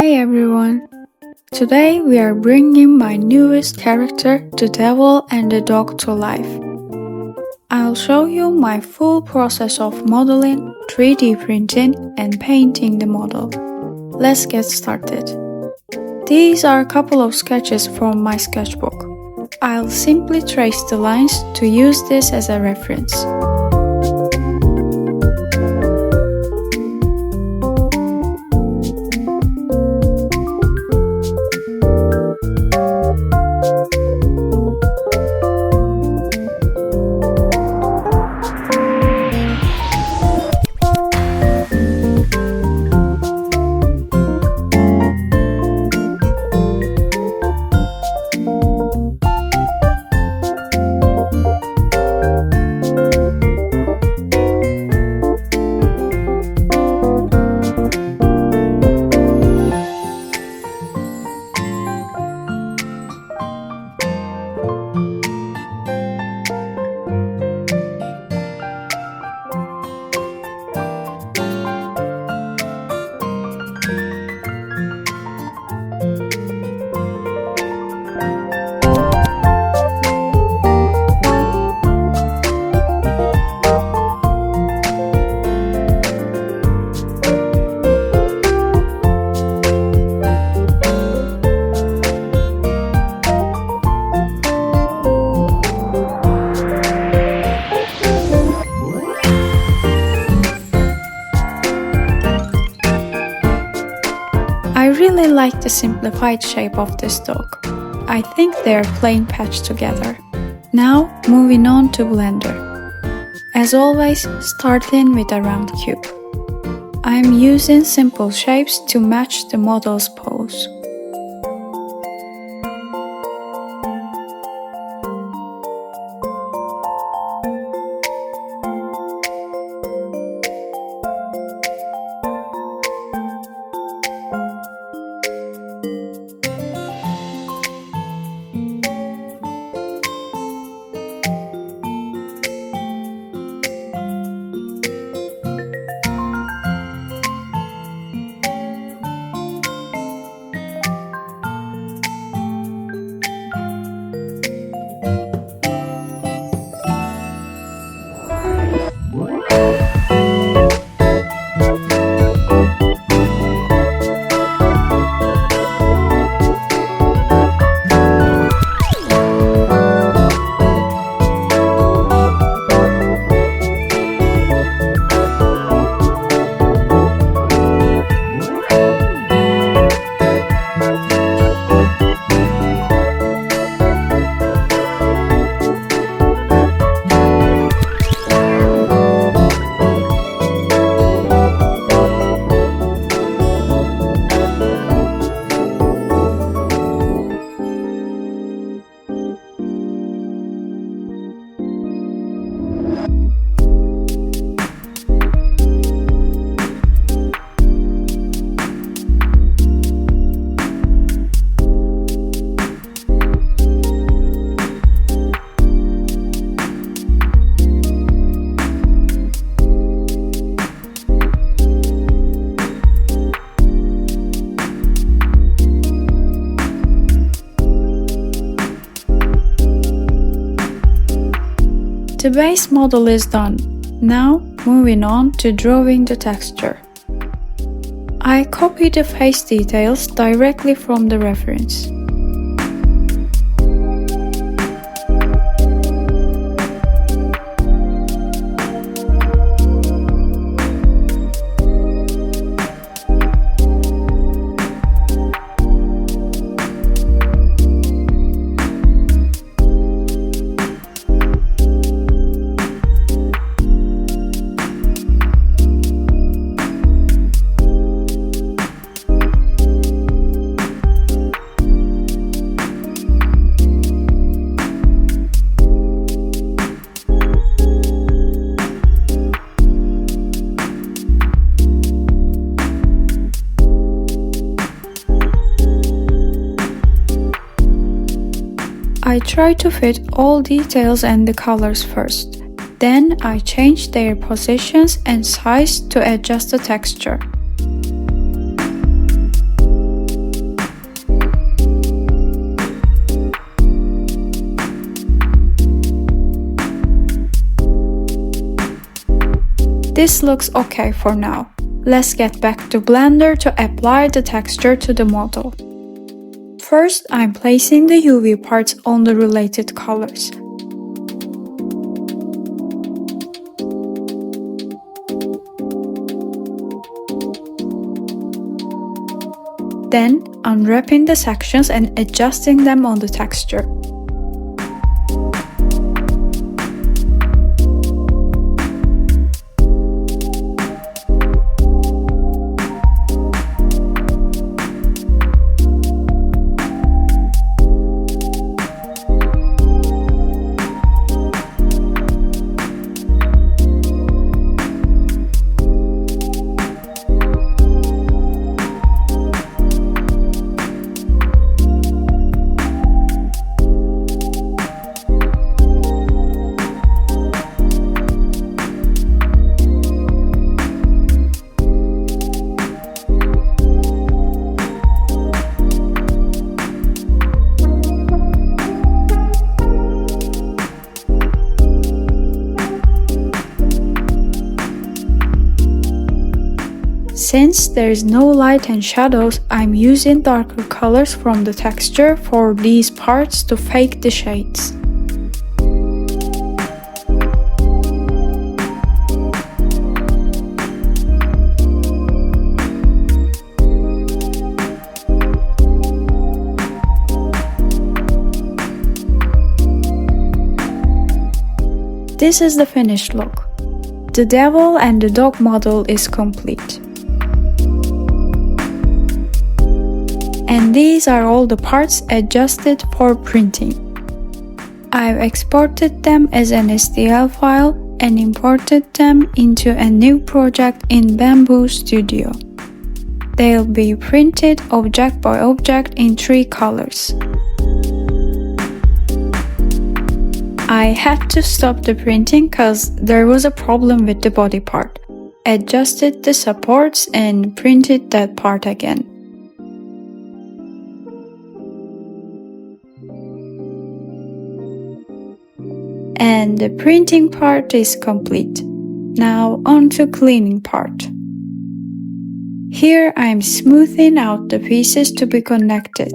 Hi everyone! Today we are bringing my newest character, the devil and the dog, to life. I'll show you my full process of modeling, 3D printing and painting the model. Let's get started. These are a couple of sketches from my sketchbook. I'll simply trace the lines to use this as a reference. I really like the simplified shape of this dog. I think they are plain patched together. Now moving on to Blender. As always, starting with a round cube. I am using simple shapes to match the model's pose. The base model is done. Now moving on to drawing the texture. I copy the face details directly from the reference. I try to fit all details and the colors first. Then I change their positions and size to adjust the texture. This looks okay for now. Let's get back to Blender to apply the texture to the model. First, I'm placing the UV parts on the related colors. Then, unwrapping the sections and adjusting them on the texture. Since there is no light and shadows, I'm using darker colors from the texture for these parts to fake the shades. This is the finished look. The devil and the dog model is complete. And these are all the parts adjusted for printing. I've exported them as an STL file and imported them into a new project in Bamboo Studio. They'll be printed object by object in 3 colors. I had to stop the printing cause there was a problem with the body part. Adjusted the supports and printed that part again. And the printing part is complete. Now on to cleaning part. Here I'm smoothing out the pieces to be connected.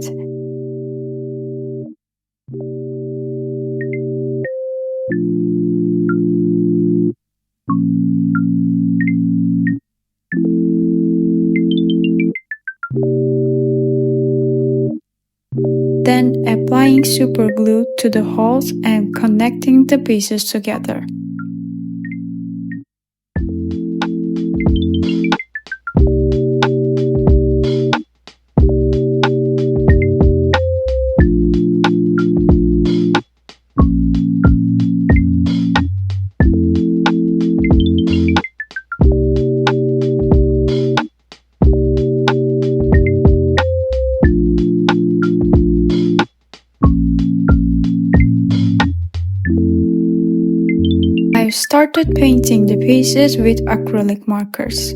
Then applying super glue to the holes and connecting the pieces together. I started painting the pieces with acrylic markers.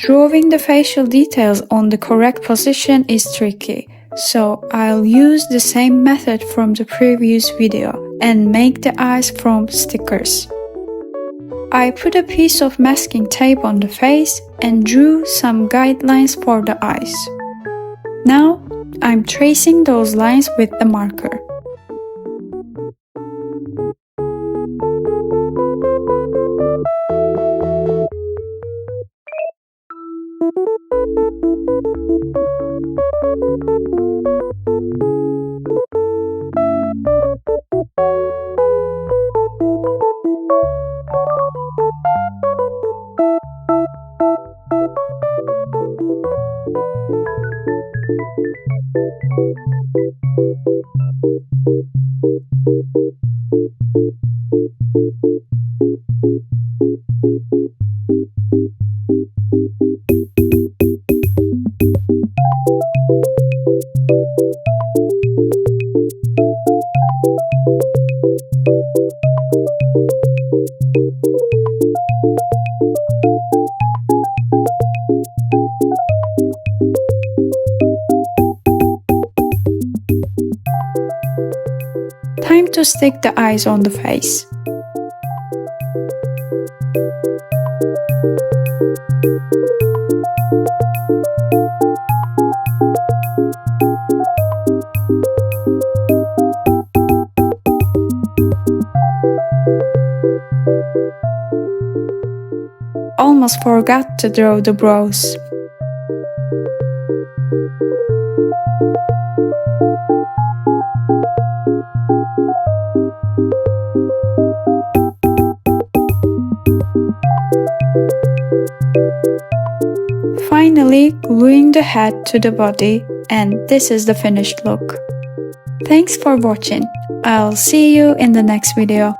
Drawing the facial details on the correct position is tricky, so I'll use the same method from the previous video and make the eyes from stickers. I put a piece of masking tape on the face and drew some guidelines for the eyes. Now, I'm tracing those lines with the marker. Time to stick the eyes on the face. Almost forgot to draw the brows. Finally, gluing the head to the body, and this is the finished look. Thanks for watching. I'll see you in the next video.